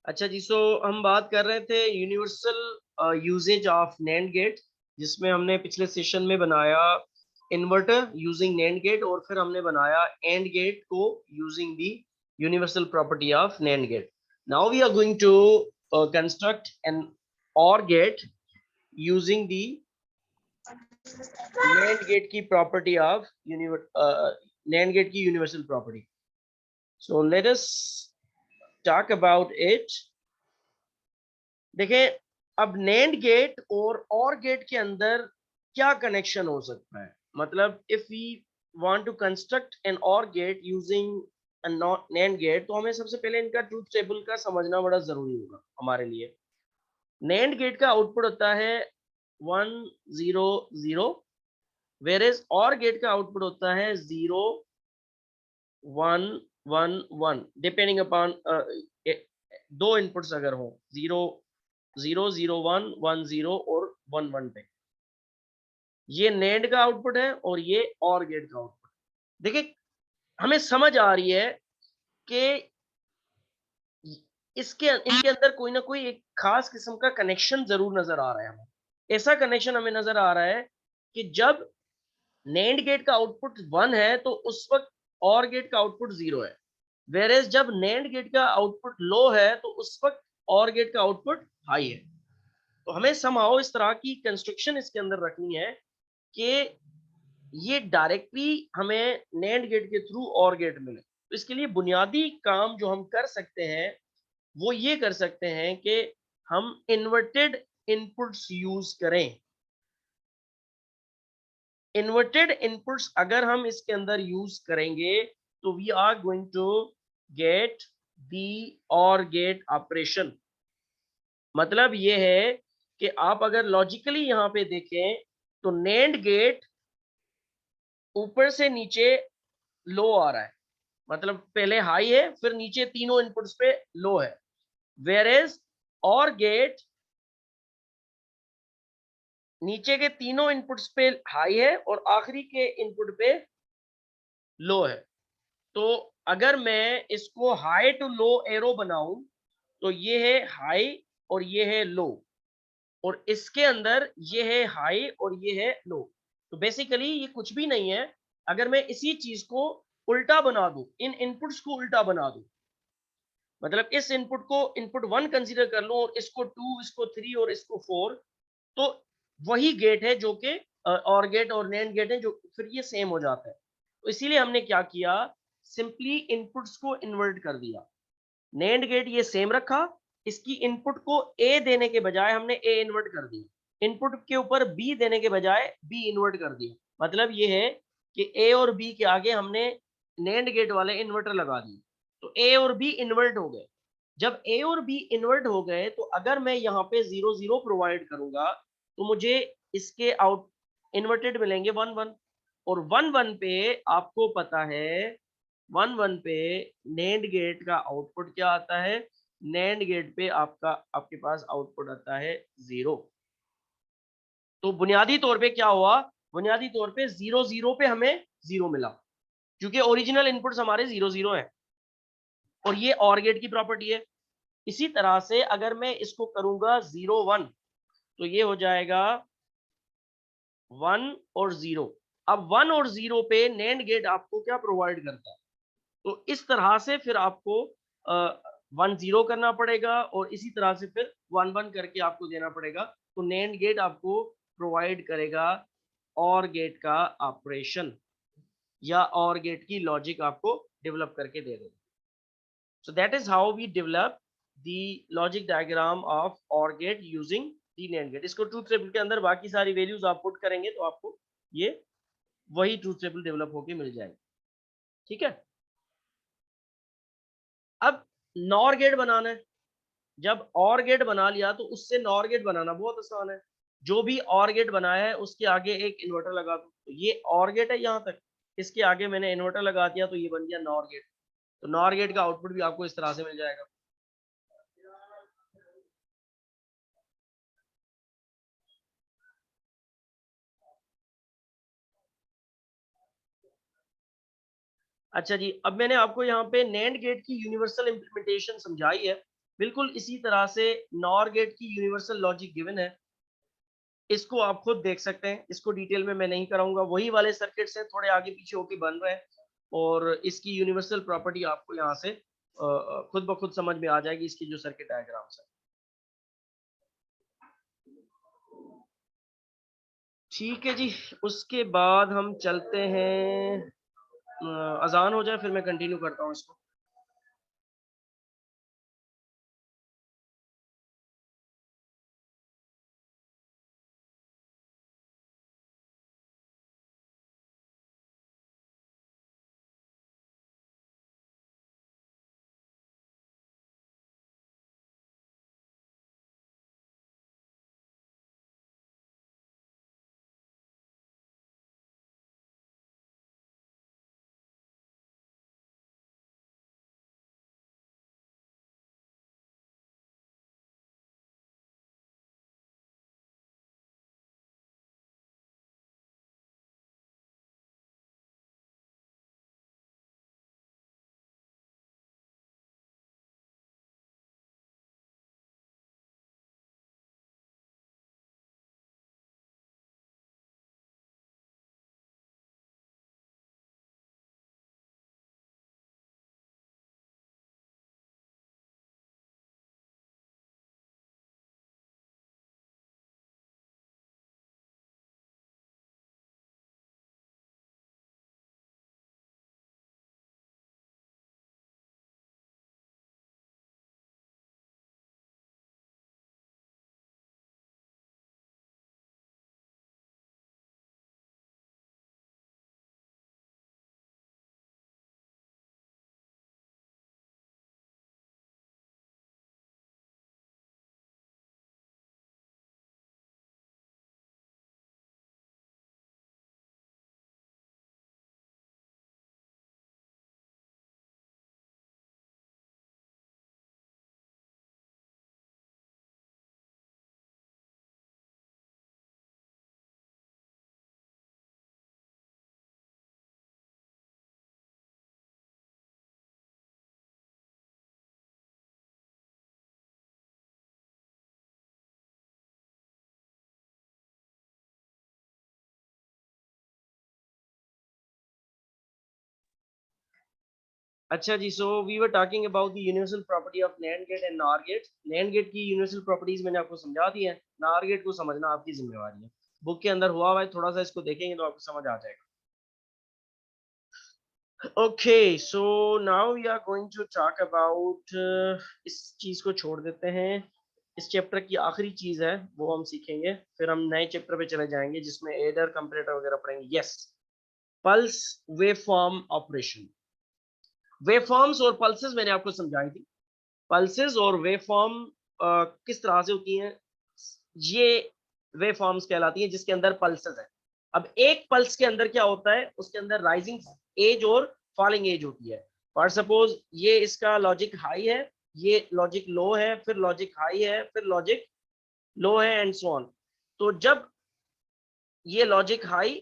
अच्छा जी, सो हम बात कर रहे थे universal uses of NAND gate, जिसमें हमने पिछले सेशन में बनाया इन्वर्टर यूजिंग नैंड गेट और फिर हमने बनाया एंड गेट को using the universal property of NAND gate. Now we are going to construct an और gate using the NAND gate की प्रॉपर्टी ऑफ नैंड गेट की universal property. So let us talk about it. देखिए, अब NAND gate और gate के अंदर क्या connection हो सकता है. मतलब if we want to construct an और गेट यूजिंग नैंड गेट, तो हमें सबसे पहले इनका ट्रूथ टेबल का समझना बड़ा जरूरी होगा हमारे लिए. नैंड गेट का आउटपुट होता है 1 0 0, वेयर एज और गेट का आउटपुट होता है 0 1 1 1, डिपेंडिंग अपॉन दो इनपुट्स अगर हो 0 0 0 1 1 0 और 1 1 पे. ये नेंड का आउटपुट है और ये और गेट का आउटपुट. देखिए, हमें समझ आ रही है कि इसके इनके अंदर कोई ना कोई एक खास किस्म का कनेक्शन जरूर नजर आ रहा है हमें. ऐसा कनेक्शन हमें नजर आ रहा है कि जब नेंड गेट का आउटपुट 1 है तो उस वक्त और गेट का आउटपुट 0 है. वेरेज जब नेंड गेट का आउटपुट लो है तो उस वक्त और गेट का आउटपुट हाई है. तो हमें समहाउ इस तरह की कंस्ट्रक्शन इसके अंदर रखनी है कि ये डायरेक्टली हमें नैंड गेट के थ्रू और गेट मिले. तो इसके लिए बुनियादी काम जो हम कर सकते हैं वो ये कर सकते हैं कि हम इन्वर्टेड इनपुट्स यूज करें. इन्वर्टेड इनपुट्स अगर हम इसके अंदर यूज करेंगे तो we are going to get the और गेट ऑपरेशन. मतलब ये है कि आप अगर लॉजिकली यहां पे देखें तो नैंड गेट ऊपर से नीचे लो आ रहा है. मतलब पहले हाई है फिर नीचे तीनों इनपुट्स पे लो है. वेयर एज और गेट नीचे के तीनों इनपुट्स पे हाई है और आखिरी के इनपुट पे लो है. तो अगर मैं इसको हाई टू लो एरो बनाऊं तो ये है हाई और ये है लो, और इसके अंदर ये है हाई और ये है लो. तो बेसिकली ये कुछ भी नहीं है. अगर मैं इसी चीज को उल्टा बना दूं, इन इनपुट्स को उल्टा बना दूं, मतलब इस इनपुट को इनपुट 1 कंसीडर कर लो और इसको 2, इसको 3 और इसको 4, तो वही गेट है जो कि और गेट और नैंड गेट है, जो फिर ये सेम हो जाता है. तो इसीलिए हमने क्या किया, सिंपली इनपुट्स को इन्वर्ट कर दिया. नैंड गेट ये सेम रखा, इसकी इनपुट को ए देने के बजाय हमने ए इन्वर्ट कर दिया. इनपुट के ऊपर बी देने के बजाय बी इन्वर्ट कर दिया. मतलब ये है कि ए और बी के आगे हमने नैंड गेट वाले इन्वर्टर लगा दिए. तो ए और बी इन्वर्ट हो गए. जब ए और बी इन्वर्ट हो गए तो अगर मैं यहाँ पे 0 0 प्रोवाइड करूंगा तो मुझे इसके आउट इन्वर्टेड मिलेंगे 1 1. और 1 1 पे आपको पता है 1 1 पे नैंड गेट का आउटपुट क्या आता है. नैंड गेट पे आपके पास आउटपुट आता है 0. तो बुनियादी तौर पे क्या हुआ, बुनियादी तौर पे 0 0 पे हमें 0 मिला, क्योंकि ओरिजिनल इनपुट्स हमारे 0 0 है और ये और गेट की प्रॉपर्टी है. इसी तरह से अगर मैं इसको करूंगा 0 1 तो ये हो जाएगा 1 और 0. अब 1 और 0 पे नैंड गेट आपको क्या प्रोवाइड करता है. तो इस तरह से फिर आपको 1 0 करना पड़ेगा और इसी तरह से फिर 1 1 करके आपको देना पड़ेगा. तो नैंड गेट आपको प्रोवाइड करेगा और गेट का ऑपरेशन या और गेट की लॉजिक आपको डेवलप करके दे देगा. So that is how we develop the logic diagram of OR gate using the NAND gate. इसको ट्रूथ टेबल के अंदर बाकी सारी वैल्यूज आप पुट करेंगे तो आपको ये वही ट्रूथ टेबल डेवलप होके मिल जाएगी. ठीक है. अब नॉर गेट बनाना है. जब और गेट बना लिया तो उससे नॉर गेट बनाना बहुत आसान है. जो भी और गेट बनाया है उसके आगे एक इन्वर्टर लगा दो. तो ये और गेट है यहाँ तक, इसके आगे मैंने इन्वर्टर लगा दिया तो ये बन गया नॉर गेट. तो नॉर गेट का आउटपुट भी आपको इस तरह से मिल जाएगा. अच्छा जी, अब मैंने आपको यहाँ पे नैंड गेट की यूनिवर्सल इंप्लीमेंटेशन समझाई है. बिल्कुल इसी तरह से नॉर गेट की यूनिवर्सल लॉजिक गिवन है, इसको आप खुद देख सकते हैं, इसको डिटेल में मैं नहीं कराऊंगा, वही वाले सर्किट्स हैं, थोड़े आगे पीछे होके बन रहे हैं, और इसकी यूनिवर्सल प्रॉपर्टी आपको यहाँ से खुद ब खुद समझ में आ जाएगी, इसकी जो सर्किट डायग्राम्स है। ठीक है जी, उसके बाद हम चलते हैं, अजान हो जाए फिर मैं कंटिन्यू करता हूँ इसको। अच्छा जी, so we were talking about the universal property of NAND gate and NOR gate. NAND gate की यूनिवर्सल प्रॉपर्टीज मैंने आपको समझा दी है, नॉर गेट को समझना आपकी जिम्मेवारी है। बुक के अंदर हुआ है, थोड़ा सा इसको देखेंगे तो आपको समझ आ जाएगा। Okay, so now we are going to talk about, इस चीज को छोड़ देते हैं, इस चैप्टर की आखिरी चीज है वो हम सीखेंगे, फिर हम नए चैप्टर पे चले जाएंगे जिसमें एडर कंपैरेटर वगैरह पढ़ेंगे। Yes, pulse waveform operation. Waveforms और पल्सेस मैंने आपको समझाई थी। पल्सेस और वेवफॉर्म किस तरह से होती हैं, ये वेवफॉर्म्स कहलाती हैं जिसके अंदर पल्सेस है। अब एक पल्स के अंदर क्या होता है, उसके अंदर राइजिंग एज और फॉलिंग एज होती है। फॉर सपोज ये इसका लॉजिक हाई है, ये लॉजिक लो है, फिर लॉजिक हाई है, फिर लॉजिक लो है, एंड सो ऑन। तो जब ये लॉजिक हाई